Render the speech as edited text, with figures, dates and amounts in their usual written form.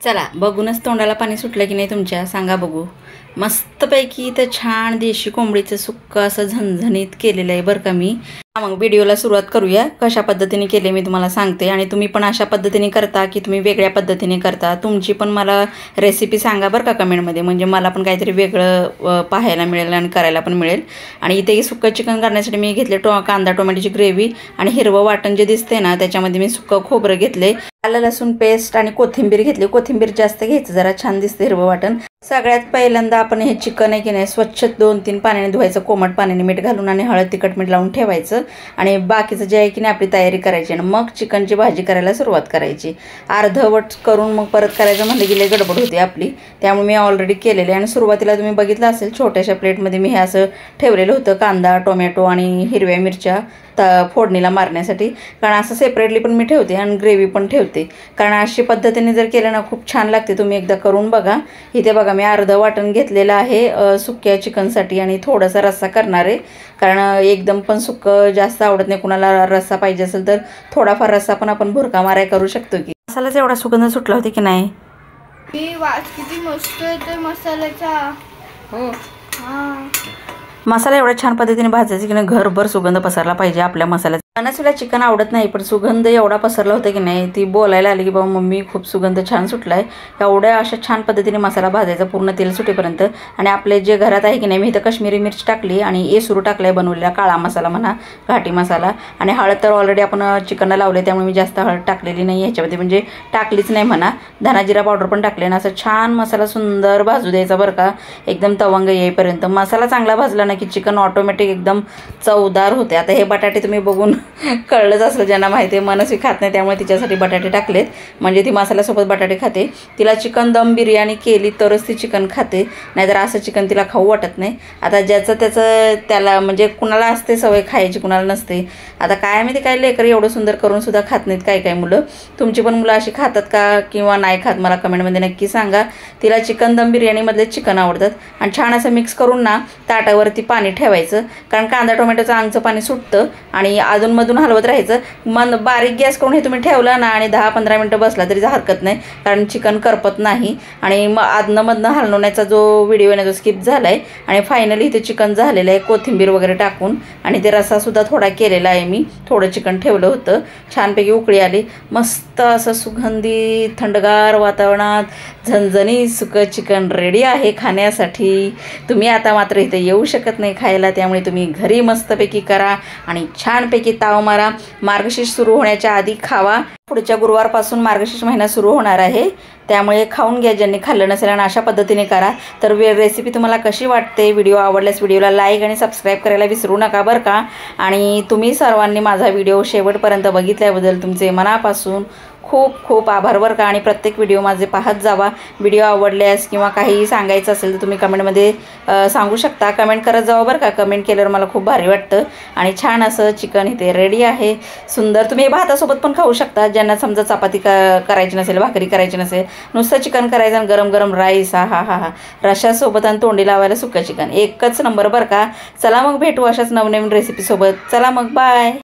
चला बघूनच तोंडाला पाणी सुटलं की नाही तुमच्या, सांगा बघू। मस्तपैकी तर छान देशी कोंबडीचं सुक्क असं झणझणीत केलेलं आहे बरं का मी। मग व्हिडिओला सुरुवात करूया। कशा पद्धतीने केले मी तुम्हाला सांगते आणि तुम्ही पण अशा पद्धतीने करता की तुम्ही वेगळ्या पद्धतीने करता, तुमची पण मला रेसिपी सांगा बरं का कमेंटमध्ये, म्हणजे मला पण काहीतरी वेगळं पाहायला मिळेल आणि करायला पण मिळेल। आणि इथे सुक्कं चिकन करण्यासाठी मी घेतले कांदा टोमॅटोची ग्रेव्ही आणि हिरवं वाटण जे दिसते ना त्याच्यामध्ये मी सुक्कं खोबरं घेतले, आलं लसूण पेस्ट आणि कोथिंबीर घेतली। कोथिंबीर जास्त घ्यायचं, जरा छान दिसते हिरवं वाटण। सगळ्यात पहिल्यांदा आपण हे चिकन आहे की नाही स्वच्छ 2-3 पाण्याने धुवायचं, कोमट पाण्याने मीठ घालून आणि हळद तिखट मीठ लावून ठेवायचं आणि बाकीचं जे आहे की नाही आपली तयारी करायची आणि मग चिकनची भाजी करायला सुरुवात करायची। अर्धवट करून मग परत करायचं म्हणलं की लय गडबड होते आपली, त्यामुळे मी ऑलरेडी केलेले। आणि सुरुवातीला तुम्ही बघितलं असेल छोट्याशा प्लेटमध्ये मी हे असं ठेवलेलं होतं, कांदा टोमॅटो आणि हिरव्या मिरच्या फोडणीला मारण्यासाठी, कारण असं सेपरेटली पण मी ठेवते आणि ग्रेव्ही पण ठेवते, कारण अशी पद्धतीने जर केलं ना खूप छान लागते। तुम्ही एकदा करून बघा। इथे बघा मी अर्ध वाटण घेतलेलं आहे सुक्या चिकनसाठी आणि थोडासा रस्सा करणार आहे, कारण एकदम पण सुक्कं जास्त आवडत नाही कुणाला, रस्सा पाहिजे असेल तर थोडाफार रस्सा पण आपण भुरका माराय करू शकतो की। मसाल्याचा एवढा सुगंध सुटला होता की नाही, किती मस्त येतोय मसाल्याचा। हो मसाला एवढ्या छान पद्धतीने भाजायचा की नाही घरभर सुगंध पसरला पाहिजे आपल्या मसाल्याचा। अनसुला चिकन आवडत नाही पण सुगंध एवढा पसरला होता की नाही, ती बोलायला आली की बाबा मम्मी खूप सुगंध छान सुटलाय। एवढ्या अशा छान पद्धतीने मसाला भाजायचा पूर्ण तेल सुटेपर्यंत। आणि आपले जे घरात आहे की नाही मी इथं काश्मीरी मिरची टाकली आणि एसुरू टाकलाय बनवलेला, काळा मसाला म्हणा घाटी मसाला, आणि हळद तर ऑलरेडी आपण चिकनला लावले त्यामुळे मी जास्त हळद टाकलेली नाही ह्याच्यामध्ये, म्हणजे टाकलीच नाही म्हणा। धना जिरा पावडर पण टाकले ना, असं छान मसाला सुंदर भाजू द्यायचा बरं का, एकदम तवंग येईपर्यंत। मसाला चांगला भाजला ना की चिकन ऑटोमॅटिक एकदम चवदार होते। आता हे बटाटे तुम्ही बघून कळलंच असलं ज्यांना माहिती आहे, मनस्वी खात नाही त्यामुळे तिच्यासाठी बटाटे टाकलेत, म्हणजे ती मसाल्यासोबत बटाटे खाते। तिला चिकन दम बिर्याणी केली तरच ती चिकन खाते, नाहीतर असं चिकन तिला खाऊ वाटत नाही। आता ज्याचं त्याचं त्याला, म्हणजे कुणाला असते सवय खायची कुणाला नसते। आता काय माहिती काय लेकर एवढं सुंदर करून सुद्धा खात नाहीत काय काय मुलं। तुमची पण मुलं अशी खातात का किंवा नाही खात मला कमेंटमध्ये नक्की सांगा। तिला चिकन दम बिर्याणीमधले चिकन आवडतात आणि छान असं मिक्स करून ना ताटावरती पाणी ठेवायचं, कारण कांदा टोमॅटोचं अंगचं पाणी सुटतं आणि अधूनमधून हलवत राहायचं। मन बारीक गॅस करून हे तुम्ही ठेवला ना आणि 10-15 मिनटं बसला तरी हरकत नाही, कारण चिकन करपत नाही। आणि मग आदनमधनं हलवण्याचा जो व्हिडिओ आहे ना तो स्किप झाला आहे। आणि फायनली इथे चिकन झालेलं आहे कोथिंबीर वगैरे टाकून, आणि ते रस्सासुद्धा थोडा केलेला आहे मी, थोडं चिकन ठेवलं होतं। छानपैकी उकळी आली, मस्त असं सुगंधी थंडगार वातावरणात झणझणीत सुकं चिकन रेडी आहे खाण्यासाठी। तुम्ही आता मात्र इथे येऊ शकत नाही खायला, त्यामुळे तुम्ही घरी मस्तपैकी करा आणि छानपैकी ताव मारा। मार्गशीर्ष सुरू होण्याच्या आधी खावा, पुढच्या गुरुवारपासून मार्गशीर्ष महिना सुरू होणार आहे, त्यामुळे खाऊन घ्या ज्यांनी खाल्लं नसेल आणि अशा पद्धतीने करा। तर रेसिपी तुम्हाला कशी वाटते, व्हिडिओ आवडल्यास व्हिडिओला लाईक आणि सबस्क्राईब करायला विसरू नका बरं का। आणि तुम्ही सर्वांनी माझा व्हिडिओ शेवटपर्यंत बघितल्याबद्दल तुमचे मनापासून खूप खूप आभार बरं का। आणि प्रत्येक व्हिडिओ माझे पाहत जावा। व्हिडिओ आवडल्यास किंवा काहीही सांगायचं असेल तर तुम्ही कमेंटमध्ये सांगू शकता, कमेंट करत जावा बरं का। कमेंट केल्यावर मला खूप भारी वाटतं। आणि छान असं चिकन इथे रेडी आहे सुंदर। तुम्ही हे भातासोबत पण खाऊ शकता, ज्यांना समजा चपाती करायची नसेल, भाकरी करायची नसेल, नुसतं चिकन करायचं आणि गरम गरम राईस, हा रशासोबत आणि तोंडी लावायला सुक्का चिकन एकच नंबर बरं का। चला मग भेटू अशाच नवनवीन रेसिपीसोबत। चला मग बाय।